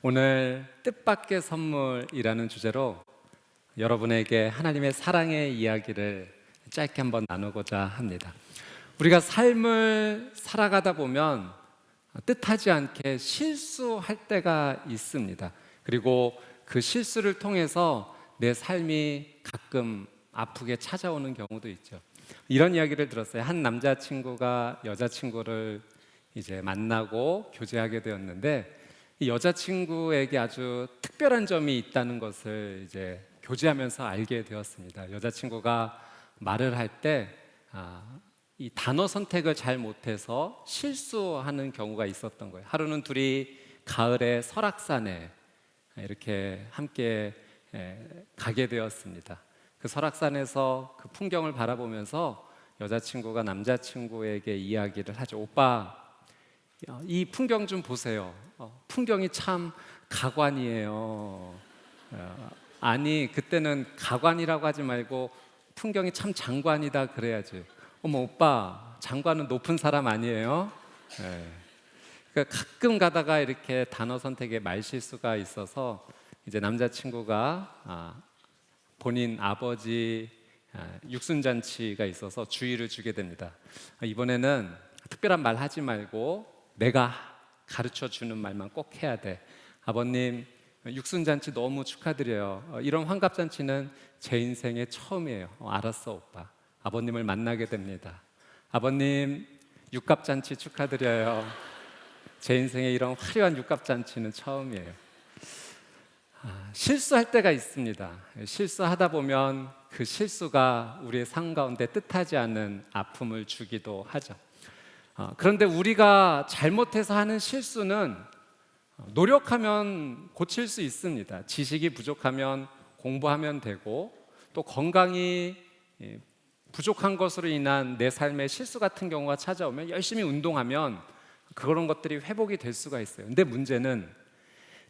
오늘 뜻밖의 선물이라는 주제로 여러분에게 하나님의 사랑의 이야기를 짧게 한번 나누고자 합니다. 우리가 삶을 살아가다 보면 뜻하지 않게 실수할 때가 있습니다. 그리고 그 실수를 통해서 내 삶이 가끔 아프게 찾아오는 경우도 있죠. 이런 이야기를 들었어요. 한 남자친구가 여자친구를 이제 만나고 교제하게 되었는데, 이 여자친구에게 아주 특별한 점이 있다는 것을 이제 교제하면서 알게 되었습니다. 여자친구가 말을 할 때 이 단어 선택을 잘 못해서 실수하는 경우가 있었던 거예요. 하루는 둘이 가을에 설악산에 이렇게 함께 가게 되었습니다. 그 설악산에서 그 풍경을 바라보면서 여자친구가 남자친구에게 이야기를 하죠. 오빠, 이 풍경 좀 보세요. 풍경이 참 가관이에요. 아니, 그때는 가관이라고 하지 말고 풍경이 참 장관이다 그래야지. 어머, 오빠, 장관은 높은 사람 아니에요? 그러니까 가끔 가다가 이렇게 단어 선택에 말실수가 있어서 이제 남자친구가 본인 아버지 육순잔치가 있어서 주의를 주게 됩니다. 이번에는 특별한 말 하지 말고 내가 가르쳐 주는 말만 꼭 해야 돼. 아버님, 육순잔치 너무 축하드려요. 이런 환갑잔치는 제 인생의 처음이에요. 알았어, 오빠. 아버님을 만나게 됩니다. 아버님, 육갑잔치 축하드려요. 제 인생에 이런 화려한 육갑잔치는 처음이에요. 실수할 때가 있습니다. 실수하다 보면 그 실수가 우리의 삶 가운데 뜻하지 않은 아픔을 주기도 하죠. 그런데 우리가 잘못해서 하는 실수는 노력하면 고칠 수 있습니다. 지식이 부족하면 공부하면 되고, 또 건강이 부족한 것으로 인한 내 삶의 실수 같은 경우가 찾아오면 열심히 운동하면 그런 것들이 회복이 될 수가 있어요. 근데 문제는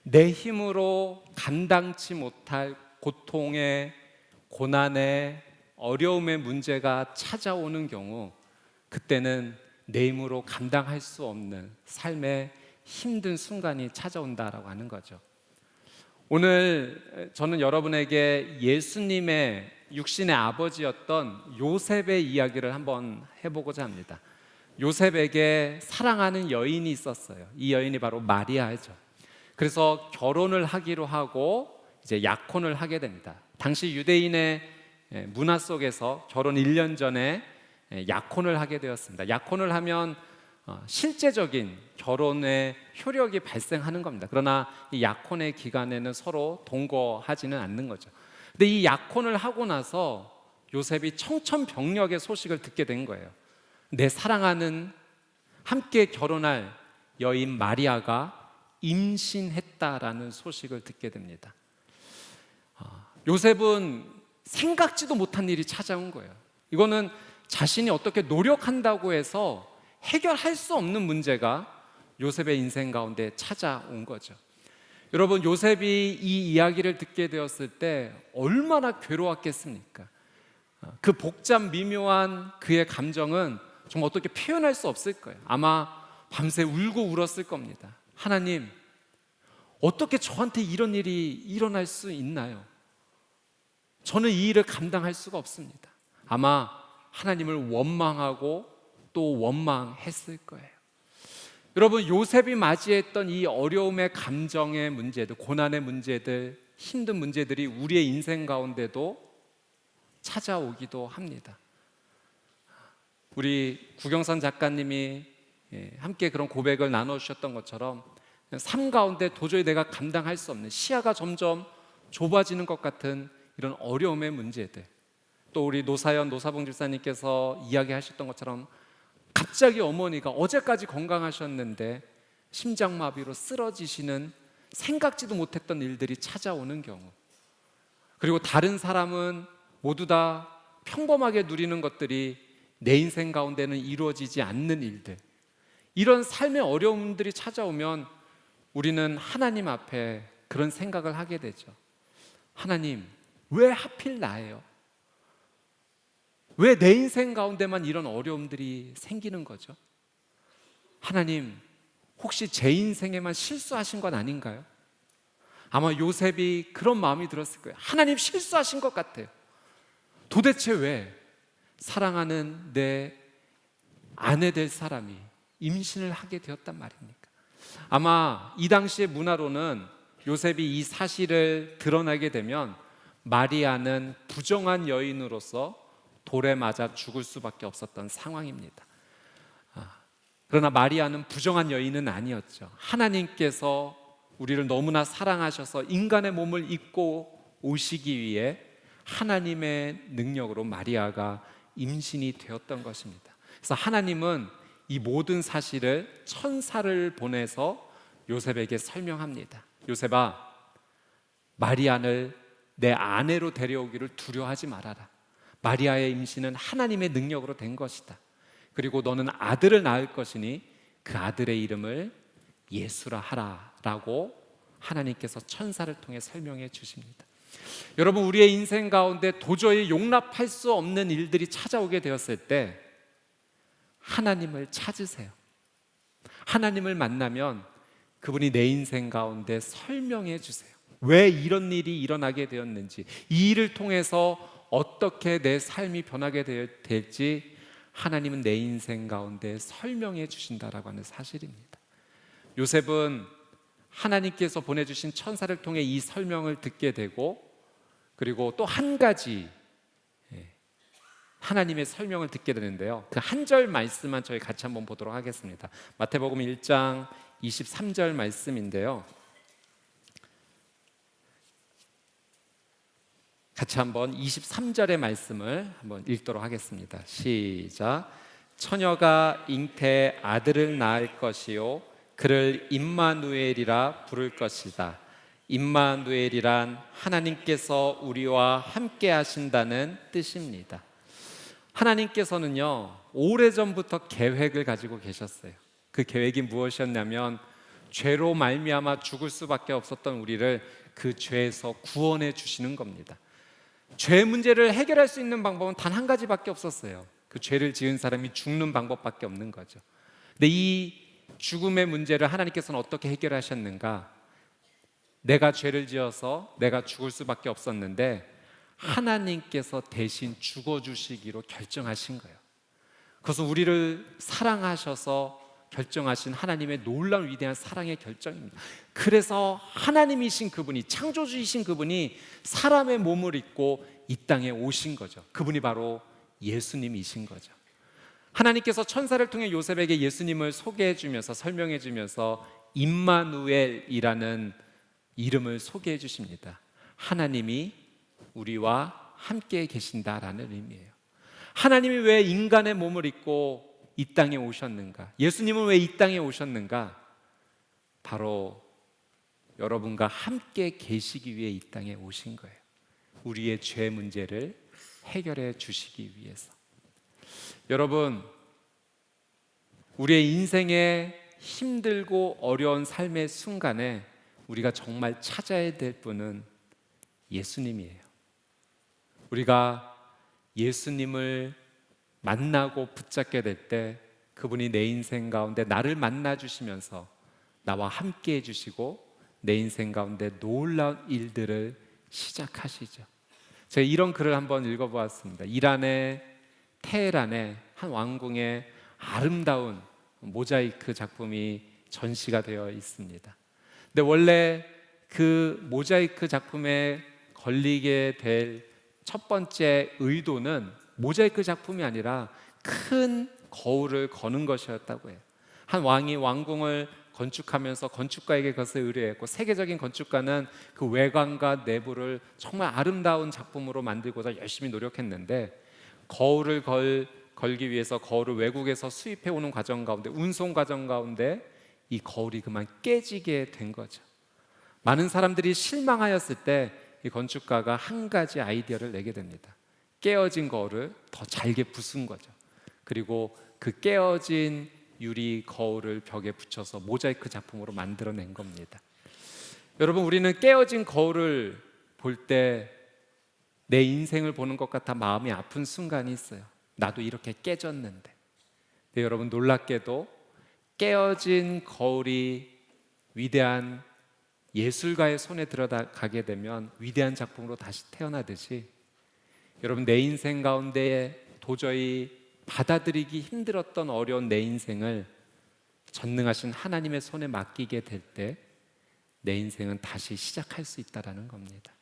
내 힘으로 감당치 못할 고통의, 고난의, 어려움의 문제가 찾아오는 경우, 그때는 내 힘으로 감당할 수 없는 삶의 힘든 순간이 찾아온다라고 하는 거죠. 오늘 저는 여러분에게 예수님의 육신의 아버지였던 요셉의 이야기를 한번 해보고자 합니다. 요셉에게 사랑하는 여인이 있었어요. 이 여인이 바로 마리아죠. 그래서 결혼을 하기로 하고 이제 약혼을 하게 됩니다. 당시 유대인의 문화 속에서 결혼 1년 전에 약혼을 하게 되었습니다. 약혼을 하면 실제적인 결혼의 효력이 발생하는 겁니다. 그러나 이 약혼의 기간에는 서로 동거하지는 않는 거죠. 근데 이 약혼을 하고 나서 요셉이 청천벽력의 소식을 듣게 된 거예요. 내 사랑하는 함께 결혼할 여인 마리아가 임신했다라는 소식을 듣게 됩니다. 요셉은 생각지도 못한 일이 찾아온 거예요. 이거는 자신이 어떻게 노력한다고 해서 해결할 수 없는 문제가 요셉의 인생 가운데 찾아온 거죠. 여러분, 요셉이 이 이야기를 듣게 되었을 때 얼마나 괴로웠겠습니까? 그 복잡 미묘한 그의 감정은 정말 어떻게 표현할 수 없을 거예요. 아마 밤새 울고 울었을 겁니다. 하나님, 어떻게 저한테 이런 일이 일어날 수 있나요? 저는 이 일을 감당할 수가 없습니다. 아마 하나님을 원망하고 또 원망했을 거예요. 여러분, 요셉이 맞이했던 이 어려움의 감정의 문제들, 고난의 문제들, 힘든 문제들이 우리의 인생 가운데도 찾아오기도 합니다. 우리 구경선 작가님이 함께 그런 고백을 나눠주셨던 것처럼 삶 가운데 도저히 내가 감당할 수 없는, 시야가 점점 좁아지는 것 같은 이런 어려움의 문제들, 또 우리 노사연 노사봉 집사님께서 이야기하셨던 것처럼 갑자기 어머니가 어제까지 건강하셨는데 심장마비로 쓰러지시는 생각지도 못했던 일들이 찾아오는 경우, 그리고 다른 사람은 모두 다 평범하게 누리는 것들이 내 인생 가운데는 이루어지지 않는 일들, 이런 삶의 어려움들이 찾아오면 우리는 하나님 앞에 그런 생각을 하게 되죠. 하나님, 왜 하필 나예요? 왜 내 인생 가운데만 이런 어려움들이 생기는 거죠? 하나님, 혹시 제 인생에만 실수하신 건 아닌가요? 아마 요셉이 그런 마음이 들었을 거예요. 하나님 실수하신 것 같아요. 도대체 왜 사랑하는 내 아내 될 사람이 임신을 하게 되었단 말입니까? 아마 이 당시의 문화로는 요셉이 이 사실을 드러나게 되면 마리아는 부정한 여인으로서 돌에 맞아 죽을 수밖에 없었던 상황입니다. 그러나 마리아는 부정한 여인은 아니었죠. 하나님께서 우리를 너무나 사랑하셔서 인간의 몸을 입고 오시기 위해 하나님의 능력으로 마리아가 임신이 되었던 것입니다. 그래서 하나님은 이 모든 사실을 천사를 보내서 요셉에게 설명합니다. 요셉아, 마리아를 내 아내로 데려오기를 두려워하지 말아라. 마리아의 임신은 하나님의 능력으로 된 것이다. 그리고 너는 아들을 낳을 것이니 그 아들의 이름을 예수라 하라 라고 하나님께서 천사를 통해 설명해 주십니다. 여러분, 우리의 인생 가운데 도저히 용납할 수 없는 일들이 찾아오게 되었을 때 하나님을 찾으세요. 하나님을 만나면 그분이 내 인생 가운데 설명해 주세요. 왜 이런 일이 일어나게 되었는지, 이 일을 통해서 어떻게 내 삶이 변하게 될지 하나님은 내 인생 가운데 설명해 주신다라고 하는 사실입니다. 요셉은 하나님께서 보내주신 천사를 통해 이 설명을 듣게 되고, 그리고 또 한 가지 하나님의 설명을 듣게 되는데요, 그 한 절 말씀만 저희 같이 한번 보도록 하겠습니다. 마태복음 1장 23절 말씀인데요, 같이 한번 23절의 말씀을 한번 읽도록 하겠습니다. 시작. 처녀가 잉태에 아들을 낳을 것이요 그를 임마누엘이라 부를 것이다. 임마누엘이란 하나님께서 우리와 함께 하신다는 뜻입니다. 하나님께서는요, 오래전부터 계획을 가지고 계셨어요. 그 계획이 무엇이었냐면 죄로 말미암아 죽을 수밖에 없었던 우리를 그 죄에서 구원해 주시는 겁니다. 죄 문제를 해결할 수 있는 방법은 단 한 가지밖에 없었어요. 그 죄를 지은 사람이 죽는 방법밖에 없는 거죠. 근데 이 죽음의 문제를 하나님께서는 어떻게 해결하셨는가? 내가 죄를 지어서 내가 죽을 수밖에 없었는데 하나님께서 대신 죽어주시기로 결정하신 거예요. 그것은 우리를 사랑하셔서 결정하신 하나님의 놀라운 위대한 사랑의 결정입니다. 그래서 하나님이신 그분이, 창조주이신 그분이 사람의 몸을 입고 이 땅에 오신 거죠. 그분이 바로 예수님이신 거죠. 하나님께서 천사를 통해 요셉에게 예수님을 소개해 주면서 설명해 주면서 임마누엘이라는 이름을 소개해 주십니다. 하나님이 우리와 함께 계신다라는 의미예요. 하나님이 왜 인간의 몸을 입고 이 땅에 오셨는가? 예수님은 왜 이 땅에 오셨는가? 바로 여러분과 함께 계시기 위해 이 땅에 오신 거예요. 우리의 죄 문제를 해결해 주시기 위해서. 여러분, 우리의 인생의 힘들고 어려운 삶의 순간에 우리가 정말 찾아야 될 분은 예수님이에요. 우리가 예수님을 만나고 붙잡게 될 때 그분이 내 인생 가운데 나를 만나 주시면서 나와 함께 해주시고 내 인생 가운데 놀라운 일들을 시작하시죠. 제가 이런 글을 한번 읽어보았습니다. 이란의 테헤란의 한 왕궁에 아름다운 모자이크 작품이 전시가 되어 있습니다. 근데 원래 그 모자이크 작품에 걸리게 될 첫 번째 의도는 모자이크 작품이 아니라 큰 거울을 거는 것이었다고 해요. 한 왕이 왕궁을 건축하면서 건축가에게 그것을 의뢰했고, 세계적인 건축가는 그 외관과 내부를 정말 아름다운 작품으로 만들고자 열심히 노력했는데, 거울을 걸기 위해서 거울을 외국에서 수입해 오는 과정 가운데, 운송 과정 가운데 이 거울이 그만 깨지게 된 거죠. 많은 사람들이 실망하였을 때 이 건축가가 한 가지 아이디어를 내게 됩니다. 깨어진 거울을 더 잘게 부순 거죠. 그리고 그 깨어진 유리 거울을 벽에 붙여서 모자이크 작품으로 만들어낸 겁니다. 여러분, 우리는 깨어진 거울을 볼 때 내 인생을 보는 것 같아 마음이 아픈 순간이 있어요. 나도 이렇게 깨졌는데. 근데 여러분, 놀랍게도 깨어진 거울이 위대한 예술가의 손에 들어가게 되면 위대한 작품으로 다시 태어나듯이 여러분, 내 인생 가운데 도저히 받아들이기 힘들었던 어려운 내 인생을 전능하신 하나님의 손에 맡기게 될 때 내 인생은 다시 시작할 수 있다는 겁니다.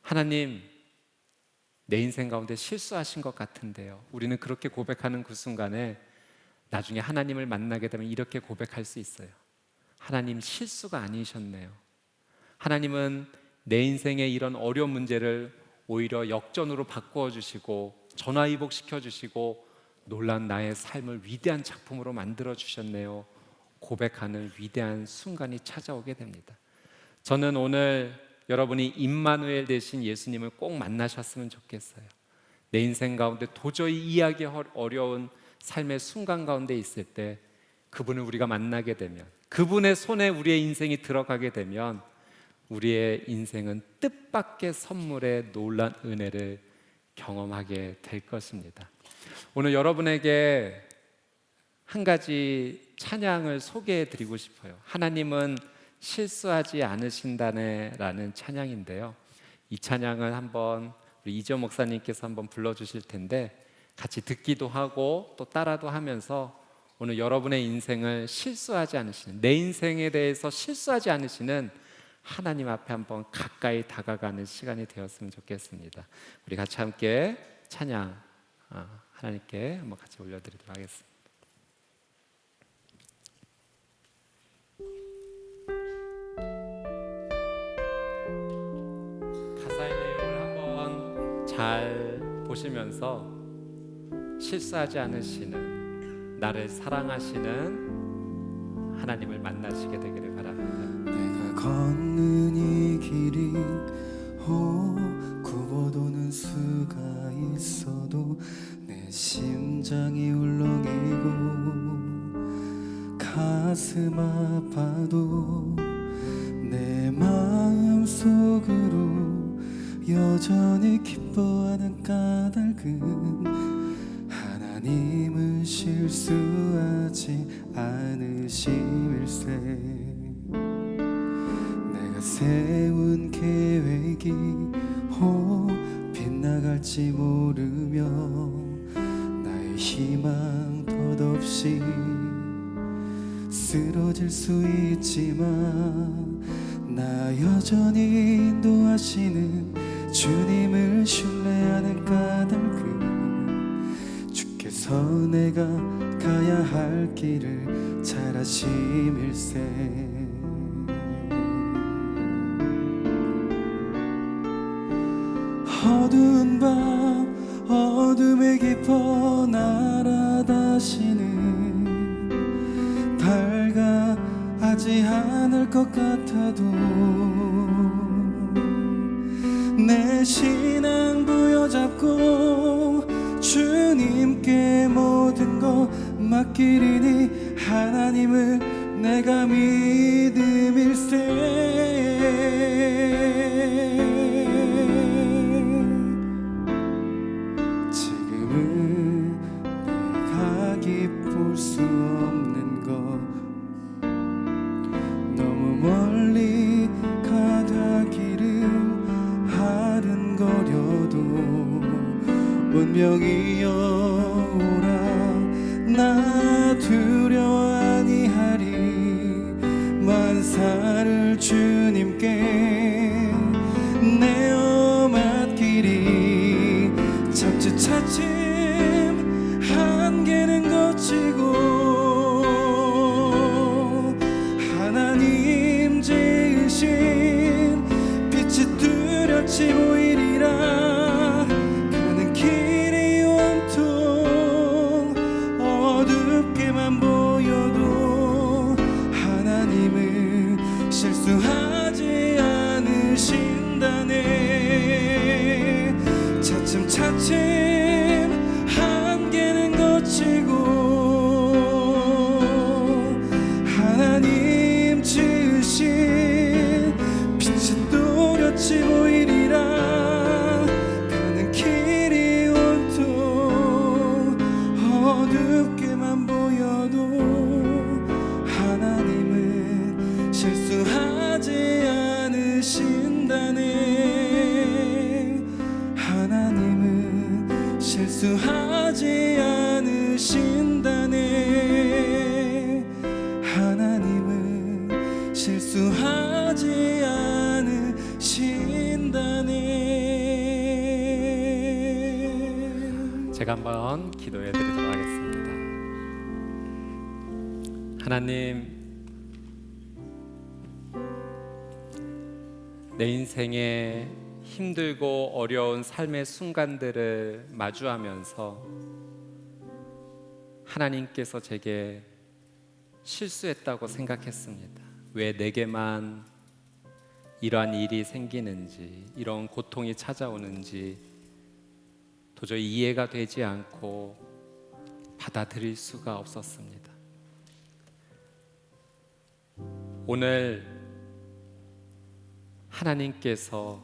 하나님, 내 인생 가운데 실수하신 것 같은데요. 우리는 그렇게 고백하는 그 순간에 나중에 하나님을 만나게 되면 이렇게 고백할 수 있어요. 하나님, 실수가 아니셨네요. 하나님은 내 인생의 이런 어려운 문제를 오히려 역전으로 바꾸어 주시고 전화위복시켜 주시고 놀란 나의 삶을 위대한 작품으로 만들어 주셨네요. 고백하는 위대한 순간이 찾아오게 됩니다. 저는 오늘 여러분이 임마누엘 되신 예수님을 꼭 만나셨으면 좋겠어요. 내 인생 가운데 도저히 이해하기 어려운 삶의 순간 가운데 있을 때 그분을 우리가 만나게 되면, 그분의 손에 우리의 인생이 들어가게 되면 우리의 인생은 뜻밖의 선물의 놀란 은혜를 경험하게 될 것입니다. 오늘 여러분에게 한 가지 찬양을 소개해 드리고 싶어요. 하나님은 실수하지 않으신다네라는 찬양인데요. 이 찬양을 한번 우리 이재 목사님께서 한번 불러주실 텐데 같이 듣기도 하고 또 따라도 하면서 오늘 여러분의 인생을 실수하지 않으시는, 내 인생에 대해서 실수하지 않으시는 하나님 앞에 한번 가까이 다가가는 시간이 되었으면 좋겠습니다. 우리 같이 함께 찬양 하나님께 한번 같이 올려드리도록 하겠습니다. 가사의 내용을 한번 잘 보시면서 실수하지 않으시는, 나를 사랑하시는 하나님을 만나시게 되기를 바랍니다. 내가 걷는 이 길이 굽어도는 수가 있어도 내 심장이 울렁이고 가슴 아파도 내 마음속으로 여전히 기뻐하는 까닭은 하나님은 실수하지 않으심일세. 내가 세운 계획이 빗나갈지 모르며 나의 희망 덧없이 쓰러질 수 있지만 나 여전히 인도하시는 주님을 신뢰하는 까닭은 주께서 내가 가야 할 길을 잘 아심일세. 어두운 밤 어둠에 깊어 날아다시는 밝아하지 않을 것 같아도 내 신앙 부여잡고 주님께 모든 것 맡기리니 하나님을 내가 믿음일세. 지금은 내가 기쁠 수 없는 것, 너무 멀리 가다기를 아른거려도 운명이여 오라 나 두려워 아니하리. 만사를 주님께 내어 맡기리. 차츰 한계는 거치고 하나님 지으신 빛이 뚜렷이 보이리라. 가는 길이 온통 어둡게만 보여도 하나님은 실수하지 않으신다네. 차츰 한계는 거치고 하나님 지으신 빛이 또렷이 보이리라. 가는 길이 온통 어둡게만 보여도 하나님은 실수하지 하지 않으신다네. 제가 한번 기도해 드리도록 하겠습니다. 하나님, 내 인생에 힘들고 어려운 삶의 순간들을 마주하면서 하나님께서 제게 실수했다고 생각했습니다. 왜 내게만 이러한 일이 생기는지, 이런 고통이 찾아오는지 도저히 이해가 되지 않고 받아들일 수가 없었습니다. 오늘 하나님께서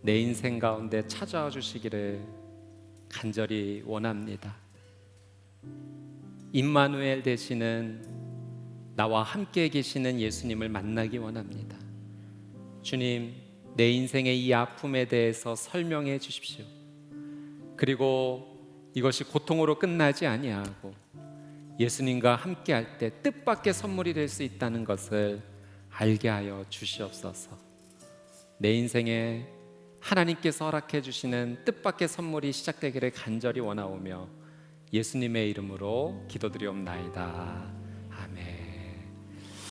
내 인생 가운데 찾아와 주시기를 간절히 원합니다. 임마누엘 되시는 나와 함께 계시는 예수님을 만나기 원합니다. 주님, 내 인생의 이 아픔에 대해서 설명해 주십시오. 그리고 이것이 고통으로 끝나지 아니하고 예수님과 함께 할 때 뜻밖의 선물이 될 수 있다는 것을 알게 하여 주시옵소서. 내 인생에 하나님께서 허락해 주시는 뜻밖의 선물이 시작되기를 간절히 원하오며 예수님의 이름으로 기도드리옵나이다.